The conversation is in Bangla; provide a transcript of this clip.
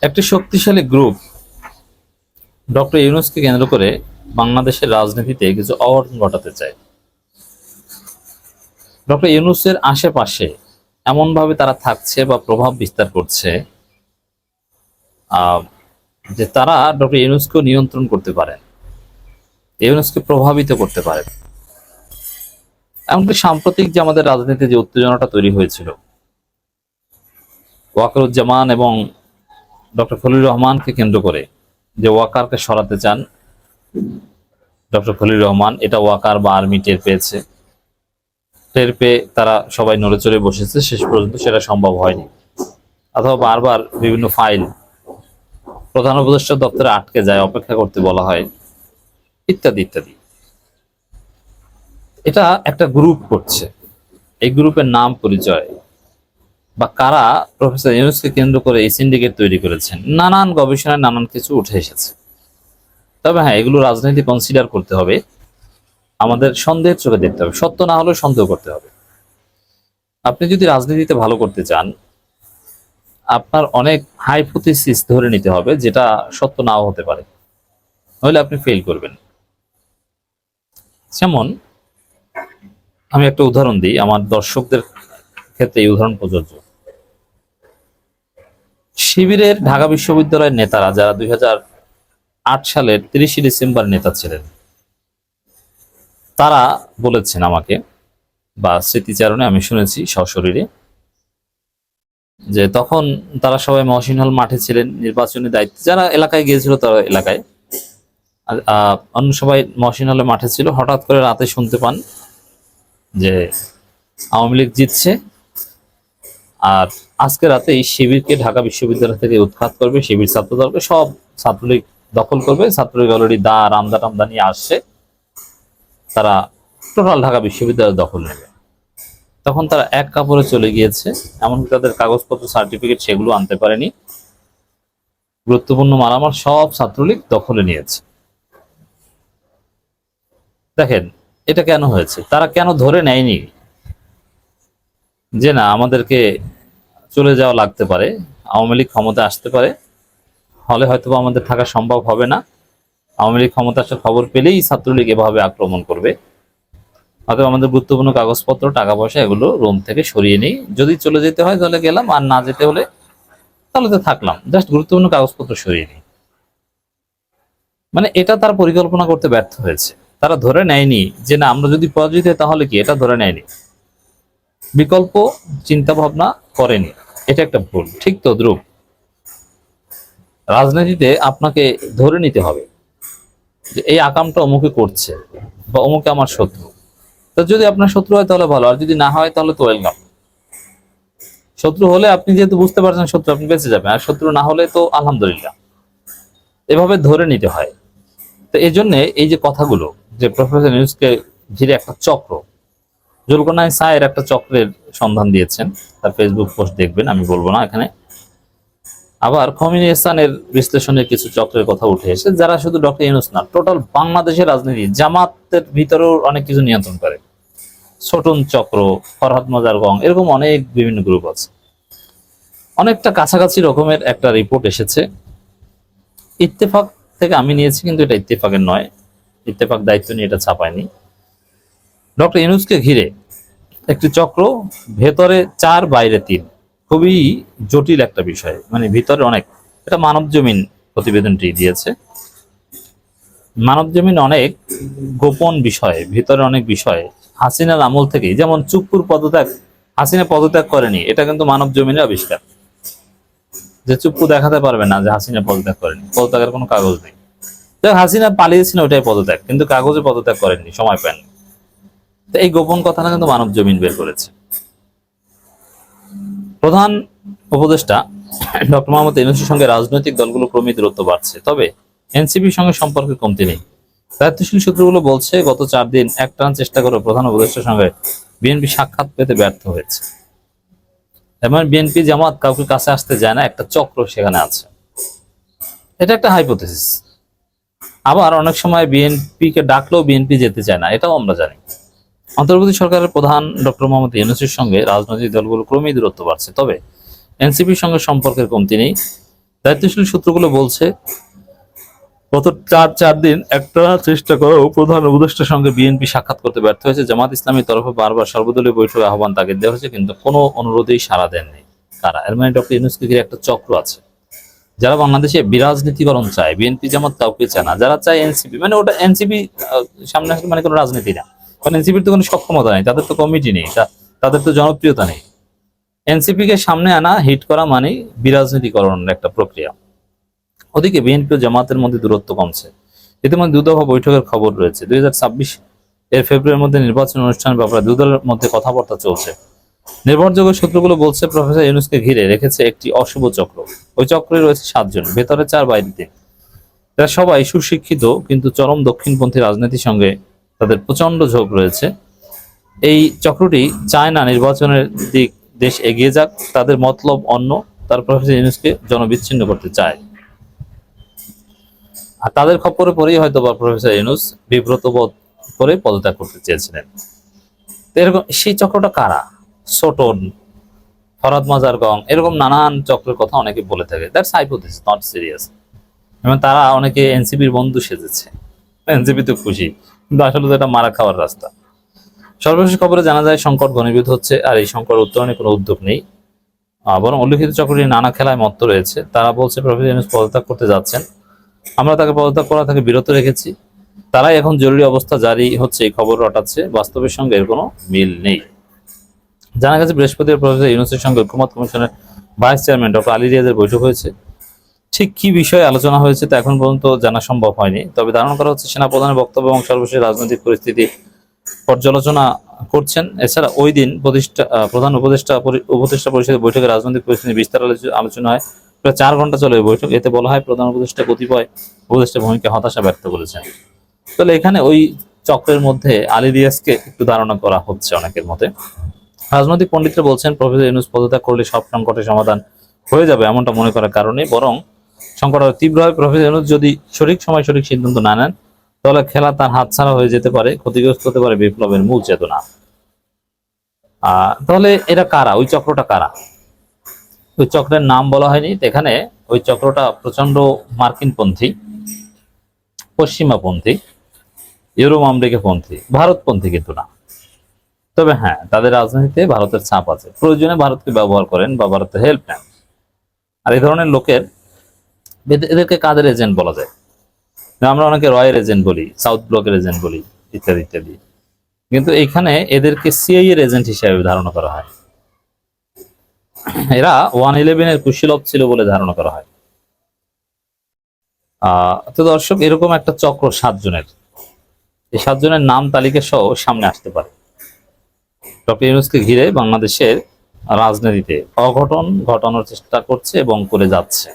একটি শক্তিশালী গ্রুপ ডক্টর ইউনূসকে কেন্দ্র করে বাংলাদেশের রাজনীতিতে কিছু অঘটন ঘটাতে চায়। ডক্টর ইউনূসের আশেপাশে এমনভাবে তারা থাকছে বা প্রভাব বিস্তার করছে যে তারা ডক্টর ইউনূসকে নিয়ন্ত্রণ করতে পারেন, ইউনূসকে প্রভাবিত করতে পারেন। এমনকি সাম্প্রতিক যে আমাদের রাজনীতিতে যে উত্তেজনাটা তৈরি হয়েছিল, ওয়াকারুজ্জামান এবং ডক্টর খলিলুর রহমানকে কেন্দ্র করে, যে ওয়াকারকে সরাতে চান ডক্টর খলিলুর রহমান, এটা ওয়াকার বা আর্মি টের পেয়েছে। টের পেয়ে তারা সবাই নড়ে চড়ে বসেছে, শেষ পর্যন্ত সেটা সম্ভব হয়নি। অথবা বারবার বিভিন্ন ফাইল প্রধান উপদেষ্টা দপ্তরে আটকে যায়, অপেক্ষা করতে বলা হয়, ইত্যাদি ইত্যাদি। এটা একটা গ্রুপ করছে। এই গ্রুপের নাম পরিচয় বা কারা প্রফেসর ইউনূসকে কেন্দ্র করে এই সিন্ডিকেট তৈরি করেছেন, নানান গবেষণায় নানান কিছু উঠে এসেছে। তবে হ্যাঁ, এগুলো রাজনীতি কনসিডার করতে হবে, আমাদের সন্দেহের চোখে দেখতে হবে, সত্য না হলেও সন্দেহ করতে হবে। আপনি যদি রাজনীতিতে ভালো করতে চান, আপনার অনেক হাইপোথিসিস ধরে নিতে হবে, যেটা সত্য নাও হতে পারে, নইলে আপনি ফেল করবেন। যেমন আমি একটা উদাহরণ দিই, আমার দর্শকদের ক্ষেত্রে এই উদাহরণ প্রযোজ্য। শিবিরের ঢাকা বিশ্ববিদ্যালয়ের নেতারা, যারা 2008 সালের 30 ডিসেম্বর নেতা ছিলেন, তারা বলেছেন আমাকে, বা স্মৃতিচারণে আমি শুনেছি সশরীরে, যে তখন তারা সবাই মহসিন হল মাঠে ছিলেন, নির্বাচনী দায়িত্ব যারা এলাকায় গিয়েছিল তারা এলাকায়, অন্য সবাই মহসিন হলে মাঠে ছিল। হঠাৎ করে রাতে শুনতে পান যে আওয়ামী লীগ জিতছে, আর আজকে রাতে এই শিবিরকে ঢাকা বিশ্ববিদ্যালয় থেকে উৎখাত করবে, শিবির ছাত্রদলকে সব ছাত্রলীগ দখল করবে। ছাত্রলীগ অলরেডি রামদা টামদা নিয়ে আসছে, তারা টোটাল ঢাকা বিশ্ববিদ্যালয় দখল নেবে। তখন তারা এক কাপড়ে চলে গিয়েছে, এমনকি তাদের কাগজপত্র সার্টিফিকেট সেগুলো আনতে পারেনি। গুরুত্বপূর্ণ মালামাল সব ছাত্রলীগ দখলে নিয়েছে। দেখেন এটা কেন হয়েছে, তারা কেন ধরে নেয়নি যে না আমাদেরকে চলে যাওয়া লাগতে পারে, আওয়ামী লীগ ক্ষমতা আসতে পারে, হলে হয়তো আমাদের থাকা সম্ভব হবে না, আওয়ামী লীগ ক্ষমতা আসার খবর পেলেই ছাত্রলীগ এভাবে আক্রমণ করবে, হয়তো আমাদের গুরুত্বপূর্ণ কাগজপত্র টাকা পয়সা এগুলো রোম থেকে সরিয়ে নেই, যদি চলে যেতে হয় তাহলে গেলাম, আর না যেতে হলে তাহলে তো থাকলাম, জাস্ট গুরুত্বপূর্ণ কাগজপত্র সরিয়ে নিই। মানে এটা তার পরিকল্পনা করতে ব্যর্থ হয়েছে। তারা ধরে নেয়নি যে না আমরা যদি পরাজিত হয় তাহলে কি, এটা ধরে নেয়নি, বিকল্প চিন্তা ভাবনা করেনি। এটা একটা ভুল। ঠিক তদ্রুপ রাজনীতিতে আপনাকে ধরে নিতে হবে যে এই আকামটা অমুকে করছে বা অমুকে আমার শত্রু। তো যদি আপনার শত্রু হয় তাহলে ভালো, আর যদি না হয় তাহলে তো ওয়েলকাম। শত্রু হলে আপনি যেহেতু বুঝতে পারছেন শত্রু, আপনি বেঁচে যাবেন, আর শত্রু না হলে তো আলহামদুলিল্লাহ। এভাবে ধরে নিতে হয়। তো এই জন্য এই যে কথাগুলো, যে প্রফেসর ইউনূসকে ঘিরে একটা চক্র, জুলকারনাইন সায়ের একটা চক্রের সন্ধান দিয়েছেন, তার ফেসবুক পোস্ট দেখবেন, আমি বলবো না এখানে। আবার খমিনী ইহসানের বিশ্লেষণের কিছু চক্রের কথা উঠে এসে, যারা শুধু ডক্টর ইউনূস না, টোটাল বাংলাদেশের রাজনীতি, জামাতের ভিতরেও অনেক কিছু নিয়ন্ত্রণ করে। ছোটন চক্র, ফরহাদ মজার গং, এরকম অনেক বিভিন্ন গ্রুপ আছে। অনেকটা কাছাকাছি রকমের একটা রিপোর্ট এসেছে, ইত্তেফাক থেকে আমি নিয়েছি, কিন্তু এটা ইত্তেফাকের নয়, ইত্তেফাক দায়িত্ব নিয়ে এটা ছাপায়নি। ডক্টর ইউনূসকে ঘিরে একটি চক্র, ভেতরে 4 বাইরে 3, খুবই জটিল একটা বিষয়, মানে ভিতরে অনেক। এটা মানব জমিন প্রতিবেদনটি দিয়েছে। মানব জমিন অনেক গোপন বিষয়, ভিতরে অনেক বিষয় হাসিনার আমল থেকেই, যেমন চুপ্পুর পদত্যাগ, হাসিনা পদত্যাগ করেনি, এটা কিন্তু মানব জমিনের আবিষ্কার। যে চুপ্পু দেখাতে পারবে না যে হাসিনা পদত্যাগ করেনি, পদত্যাগের কোনো কাগজ নেই। হাসিনা পালিয়েছিল, ওটাই পদত্যাগ, কিন্তু কাগজে পদত্যাগ করেননি, সময় পাননি। তো এই গোপন কথাটা কিন্তু মানব জমিন বের করেছে। প্রধান উপদেষ্টা ডক্টর মোহাম্মদ ইউনূসের সঙ্গে রাজনৈতিক দলগুলো ক্রমেই দূরত্ব বাড়ছে, তবে এনসিপির সঙ্গে সম্পর্কের কমতি নেই। দায়িত্বশীল সূত্রগুলো বলছে, গত 4 দিন একটানা চেষ্টা করে প্রধান উপদেষ্টার সঙ্গে বিএনপি সাক্ষাৎ পেতে ব্যর্থ হয়েছে। এবং বিএনপি জামাত কাউকে কাছে আসতে যায় না, একটা চক্র সেখানে আছে। এটা একটা হাইপোথেসিস। আবার অনেক সময় বিএনপিকে ডাকলেও বিএনপি যেতে চায় না, এটাও আমরা জানি। অন্তর্বর্তী সরকারের প্রধান ডক্টর মোহাম্মদ ইউনূসের সঙ্গে রাজনৈতিক দলগুলো ক্রমেই দূরত্ব বাড়ছে, তবে এনসিপির সঙ্গে সম্পর্কের কমতি নেই। দায়িত্বশীল সূত্রগুলো বলছে গত চার দিন একটা চেষ্টা করেও প্রধান উপদেষ্টার সঙ্গে বিএনপি সাক্ষাৎ করতে ব্যর্থ হয়েছে। জামাত ইসলামীর তরফে বারবার সর্বদলীয় বৈঠকে আহ্বান তাগিদ দেওয়া হয়েছে, কিন্তু কোনো অনুরোধেই সাড়া দেননি। কারা? এর মানে ডক্টর ইউনূসকে ঘিরে একটা চক্র আছে, যারা বাংলাদেশে বিরাজনীতিকরণ চায়। বিএনপি জামাত কাউকে চায় না, যারা চায় এনসিপি, মানে ওটা এনসিপি সামনে আসলে মানে কোনো রাজনীতি না, কারণ এনসিপির তো কোনো সক্ষমতা নেই, তাদের তো কমিটি নেই, তাদের তো জনপ্রিয়তা নেই। এনসিপি কে সামনে আনা, হিট করা মানে বিরাজনীতিকরণের একটা প্রক্রিয়া। ওদিকে বিএনপি ও জামাতের মধ্যে দূরত্ব কমছে। ইতিমধ্যে দুদফা বৈঠকের খবর রয়েছে। 2026 এর ফেব্রুয়ারির মধ্যে নির্বাচন অনুষ্ঠানের ব্যাপারে দুই দলের মধ্যে কথাবার্তা চলছে। নির্ভরযোগ্য সূত্রগুলো বলছে প্রফেসর ইউনূসকে ঘিরে রেখেছে একটি অশুভ চক্র। ওই চক্রে রয়েছে 7 জন, ভেতরে 4, বাইরে 3। এরা সবাই সুশিক্ষিত, কিন্তু চরম দক্ষিণপন্থী রাজনীতির সঙ্গে তাদের প্রচন্ড ঝোঁক রয়েছে। এই চক্রটি চায় না নির্বাচনের দিক দেশ এগিয়ে যাক, তাদের মতলব অন্য। তার প্রফেসর ইউনূসকে জনবিচ্ছিন্ন করতে চায়। আর তাদের খপ্পরে পরেই হয়তো বা প্রফেসর ইউনূস বিব্রত বোধ করে পদত্যাগ করতে চেয়েছিলেন। তো এরকম সেই চক্রটা কারা? সোটন, ফরাদ মাজার গং, এরকম নানান চক্রের কথা অনেকে বলে থাকে। That's hypothesis, not serious. এবং তারা অনেকে এনসিপির বন্ধু সেজেছে, এনসিপি তো খুশি, কিন্তু আসলে তো এটা মারা খাওয়ার রাস্তা। সর্বশেষ খবরে জানা যায় সংকট ঘনীভূত হচ্ছে, আর এই সংকট উত্তরণে কোনো উদ্যোগ নেই। বরং উল্লিখিত চক্রটি নানা খেলায় মত্ত রয়েছে। তারা বলছে প্রফেসর ইউনূস পদত্যাগ করতে যাচ্ছেন, আমরা তাকে পদত্যাগ করা থেকে বিরত রেখেছি। তারাই এখন জরুরি অবস্থা জারি হচ্ছে এই খবর রটাচ্ছে, বাস্তবের সঙ্গে এর কোনো মিল নেই। জানা গেছে বৃহস্পতিবার প্রফেসর ইউনূসের সঙ্গে ঐকমত্য কমিশনের ভাইস চেয়ারম্যান ডক্টর আলী রিয়াজের বৈঠক হয়েছে। ঠিক কি বিষয়ে আলোচনা হয়েছে তা এখন পর্যন্ত জানা সম্ভব হয়নি, তবে ধারণা করা হচ্ছে সেনাপ্রধানের বক্তব্য এবং সর্বশেষ রাজনৈতিক পরিস্থিতি পর্যালোচনা করছেন। এছাড়া ওই দিন প্রধান উপদেষ্টা পরিষদের বৈঠকে রাজনৈতিক পরিস্থিতি বিস্তার আলোচনা হয়। প্রায় 4 ঘন্টা চলে বৈঠক। এতে বলা হয় প্রধান উপদেষ্টা কতিপয় উপদেষ্টা ভূমিকা হতাশা ব্যক্ত করেছেন। তাহলে এখানে ওই চক্রের মধ্যে আলী রিয়াজকে একটু ধারণা করা হচ্ছে অনেকের মতে। রাজনৈতিক পণ্ডিতরা বলছেন প্রফেসর ইউনূস পদত্যাগ করলে সব সংকটের সমাধান হয়ে যাবে এমনটা মনে করার কারণে, বরং সংকট আরো তীব্র হয়। প্রফেসর ইউনূস যদি সঠিক সময় সঠিক সিদ্ধান্ত না নেন, তাহলে খেলা তার হাতছাড়া হয়ে যেতে পারে, ক্ষতিগ্রস্ত হতে পারে বিপ্লবের মূল চেতনা। তাহলে এরা কারা? ওই চক্রটা কারা? ওই চক্রের নাম বলা হয়নি এখানে। ওই চক্রটা প্রচন্ড মার্কিনপন্থী, পশ্চিমাপন্থী, ইউরোপ আমেরিকাপন্থী, ভারতপন্থী কিন্তু না। তবে হ্যাঁ, তাদের রাজনীতিতে ভারতের ছাপ আছে। প্রয়োজনে ভারতকে ব্যবহার করেন বা ভারতের হেল্প নেন। আর এই ধরনের লোকের, এদেরকে কাদের এজেন্ট বলা যায়? আমরা অনেকে রয়ের এজেন্ট বলি, সাউথ ব্লকের এজেন্ট বলি, ইত্যাদি ইত্যাদি। কিন্তু এখানে এদেরকে সিআইএ এর এজেন্ট হিসেবে ধারণা করা হয়। এরা 111 এর কুশীলব ছিল বলে ধারণা করা হয়। তো দর্শক, এরকম একটা চক্র 7 জনের, এই 7 জনের নাম তালিকা সহ সামনে আসতে পারে। ডক্টর ইউনূসকে ঘিরে বাংলাদেশের রাজনীতিতে অঘটন ঘটানোর চেষ্টা করছে এবং করে যাচ্ছে।